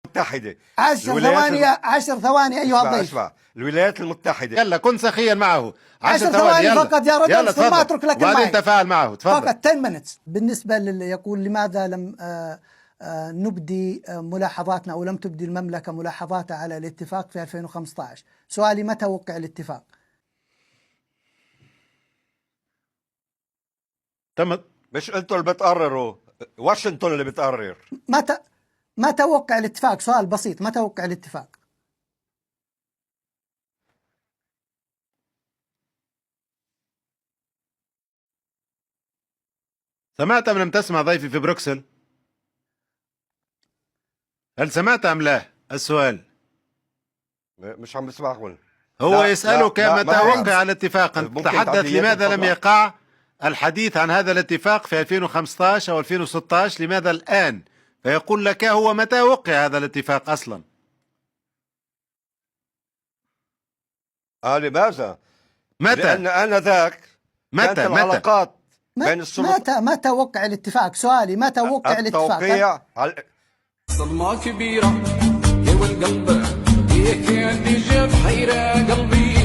المتحدة 10 ثواني 10 ثواني أيها الضيف. اسمع الولايات المتحدة. يلا كن سخيا معه 10 ثواني فقط يا رجل. يلا ثم أترك لك المايك. وبعدين تفاعل معه تفضل. فقط 10 minutes. بالنسبة يقول لماذا لم نبدي ملاحظاتنا أو لم تبدي المملكة ملاحظاتها على الاتفاق في 2015. سؤالي متى وقع الاتفاق؟ تم. مش انتوا اللي بتقرروا، واشنطن اللي بتقرر. متى وقع الاتفاق؟ سؤال بسيط، متى وقع الاتفاق؟ سمعت أم لم تسمع ضيفي في بروكسل؟ هل سمعت أم لا؟ السؤال مش عم بسمعكم. هو يسألك متى وقع الاتفاق. تحدث لماذا لم يقع الحديث عن هذا الاتفاق في 2015 أو 2016؟ لماذا الآن؟ فيقول لك هو متى وقع هذا الاتفاق أصلا؟ لماذا؟ متى؟ لأن آنذاك كانت العلاقات بين السلطات. متى وقع الاتفاق؟ سؤالي متى وقع الاتفاق؟ التوقيع صدمة كبيرة يا والقلب هيك اللي جاب حيرة قلبي